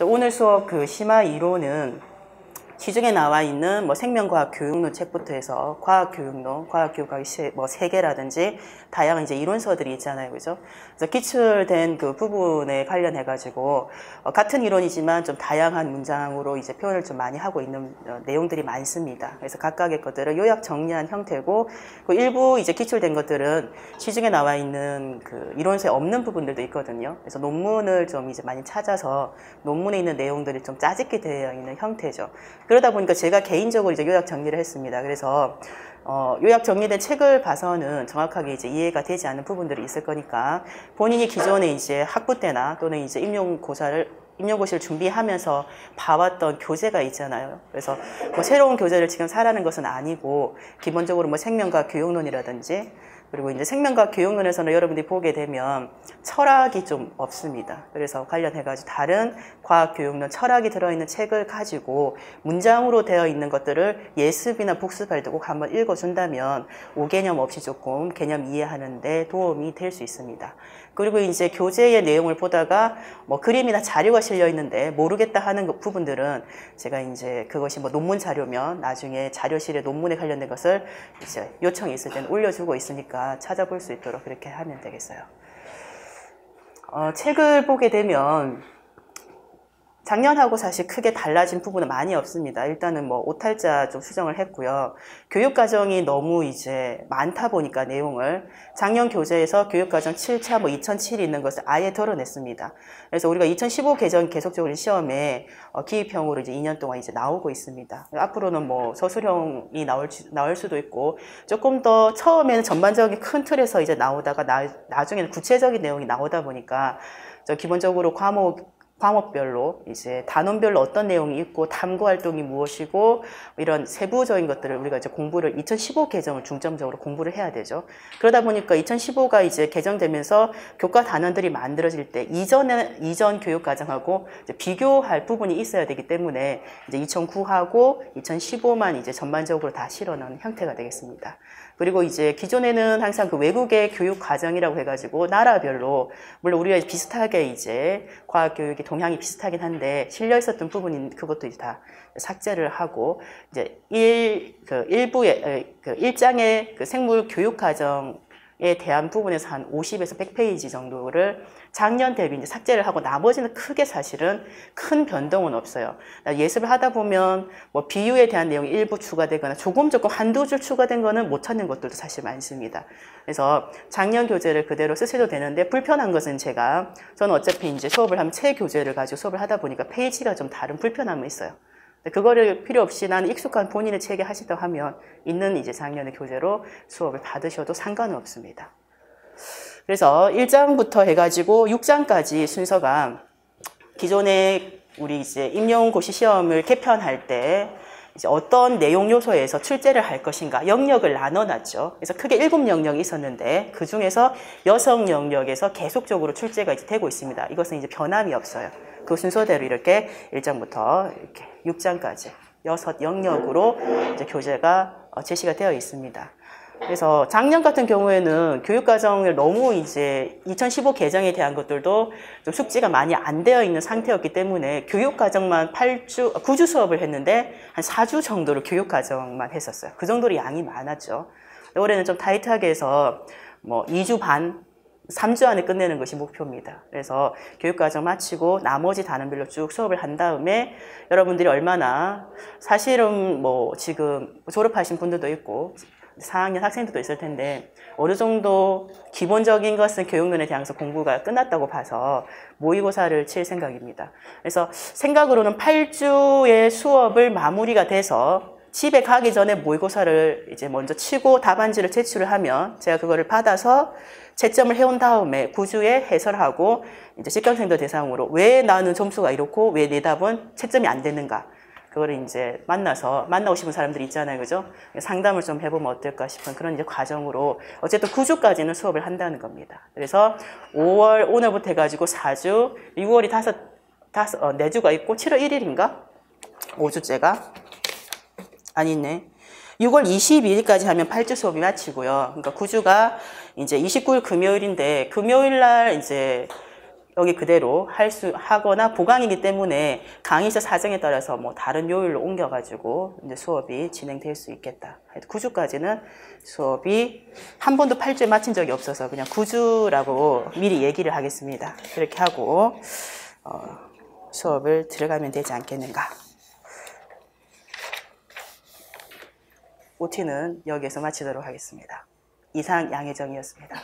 오늘 수업 그 심화 2로는 시중에 나와 있는 뭐 생명과학 교육론 책부터 해서 과학교육론, 과학교육학이 뭐 3개라든지 다양한 이제 이론서들이 있잖아요. 그죠? 그래서 기출된 그 부분에 관련해가지고 같은 이론이지만 좀 다양한 문장으로 이제 표현을 좀 많이 하고 있는 내용들이 많습니다. 그래서 각각의 것들을 요약 정리한 형태고, 그 일부 이제 기출된 것들은 시중에 나와 있는 그 이론서에 없는 부분들도 있거든요. 그래서 논문을 좀 이제 많이 찾아서 논문에 있는 내용들이 좀 짜집게 되어 있는 형태죠. 그러다 보니까 제가 개인적으로 이제 요약 정리를 했습니다. 그래서 요약 정리된 책을 봐서는 정확하게 이제 이해가 되지 않는 부분들이 있을 거니까 본인이 기존에 이제 학부 때나 또는 이제 임용고시를 준비하면서 봐왔던 교재가 있잖아요. 그래서 뭐 새로운 교재를 지금 사라는 것은 아니고, 기본적으로 뭐 생명과학 교육론이라든지, 그리고 이제 생명과학 교육론에서는 여러분들이 보게 되면 철학이 좀 없습니다. 그래서 관련해가지고 다른 과학교육론 철학이 들어있는 책을 가지고 문장으로 되어 있는 것들을 예습이나 복습할 때 꼭 한번 읽어준다면 오개념 없이 조금 개념 이해하는데 도움이 될 수 있습니다. 그리고 이제 교재의 내용을 보다가 뭐 그림이나 자료가 실려 있는데 모르겠다 하는 부분들은 제가 이제 그것이 뭐 논문 자료면 나중에 자료실에 논문에 관련된 것을 이제 요청이 있을 때는 올려주고 있으니까 찾아볼 수 있도록 그렇게 하면 되겠어요. 책을 보게 되면 작년하고 사실 크게 달라진 부분은 많이 없습니다. 일단은 뭐 오탈자 좀 수정을 했고요. 교육과정이 너무 이제 많다 보니까 내용을 작년 교재에서 교육과정 7차 뭐 2007이 있는 것을 아예 덜어냈습니다. 그래서 우리가 2015 개정 계속적으로 시험에 기입형으로 이제 2년 동안 이제 나오고 있습니다. 앞으로는 뭐 서술형이 나올 수도 있고, 조금 더 처음에는 전반적인 큰 틀에서 이제 나오다가 나중에는 구체적인 내용이 나오다 보니까 기본적으로 과목별로 이제 단원별로 어떤 내용이 있고 탐구 활동이 무엇이고 이런 세부적인 것들을 우리가 이제 공부를 2015 개정을 중점적으로 공부를 해야 되죠. 그러다 보니까 2015가 이제 개정되면서 교과 단원들이 만들어질 때 이전 교육 과정하고 이제 비교할 부분이 있어야 되기 때문에 이제 2009하고 2015만 이제 전반적으로 다 실어넣은 형태가 되겠습니다. 그리고 이제 기존에는 항상 그 외국의 교육 과정이라고 해가지고 나라별로, 물론 우리가 비슷하게 이제 과학 교육이 동향이 비슷하긴 한데 실려 있었던 부분인 그것도 이제 다 삭제를 하고, 이제 일부의 그 1장의 그 생물 교육 과정에 대한 부분에서 한 50에서 100페이지 정도를 작년 대비 이제 삭제를 하고, 나머지는 크게 사실은 큰 변동은 없어요. 예습을 하다 보면 뭐 비유에 대한 내용이 일부 추가되거나 조금 한두 줄 추가된 거는 못 찾는 것들도 사실 많습니다. 그래서 작년 교재를 그대로 쓰셔도 되는데, 불편한 것은 저는 어차피 이제 수업을 하면 새 교재를 가지고 수업을 하다 보니까 페이지가 좀 다른 불편함이 있어요. 그거를 필요 없이 나는 익숙한 본인의 책에 하시다 하면 있는 이제 작년의 교재로 수업을 받으셔도 상관은 없습니다. 그래서 1장부터 해가지고 6장까지 순서가 기존에 우리 이제 임용고시 시험을 개편할 때 이제 어떤 내용 요소에서 출제를 할 것인가 영역을 나눠놨죠. 그래서 크게 7 영역이 있었는데 그 중에서 여성 영역에서 계속적으로 출제가 이제 되고 있습니다. 이것은 이제 변함이 없어요. 그 순서대로 이렇게 1장부터 이렇게 6장까지 6 영역으로 이제 교재가 제시가 되어 있습니다. 그래서 작년 같은 경우에는 교육과정을 너무 이제 2015 개정에 대한 것들도 좀 숙지가 많이 안 되어 있는 상태였기 때문에 교육과정만 9주 수업을 했는데 한 4주 정도를 교육과정만 했었어요. 그 정도로 양이 많았죠. 올해는 좀 타이트하게 해서 뭐 2주 반, 3주 안에 끝내는 것이 목표입니다. 그래서 교육과정 마치고 나머지 단원별로 쭉 수업을 한 다음에 여러분들이 얼마나, 사실은 뭐 지금 졸업하신 분들도 있고 4학년 학생들도 있을 텐데 어느 정도 기본적인 것은 교육론에 대해서 공부가 끝났다고 봐서 모의고사를 칠 생각입니다. 그래서 생각으로는 8주의 수업을 마무리가 돼서 집에 가기 전에 모의고사를 이제 먼저 치고 답안지를 제출을 하면 제가 그거를 받아서 채점을 해온 다음에 9주에 해설하고 이제 직강생들 대상으로 왜 나는 점수가 이렇고 왜 내 답은 채점이 안 되는가, 그거를 이제 만나고 싶은 사람들이 있잖아요. 그죠? 상담을 좀 해보면 어떨까 싶은 그런 이제 과정으로 어쨌든 9주까지는 수업을 한다는 겁니다. 그래서 5월 오늘부터 해가지고 4주, 6월이 4주가 있고 7월 1일인가? 5주째가? 아니네. 6월 22일까지 하면 8주 수업이 마치고요. 그러니까 9주가 이제 29일 금요일인데 금요일 날 이제 여기 그대로 하거나 보강이기 때문에 강의실 사정에 따라서 뭐 다른 요일로 옮겨가지고 이제 수업이 진행될 수 있겠다. 9주까지는 수업이 한 번도 8주에 마친 적이 없어서 그냥 9주라고 미리 얘기를 하겠습니다. 그렇게 하고 수업을 들어가면 되지 않겠는가. OT는 여기에서 마치도록 하겠습니다. 이상 양혜정이었습니다.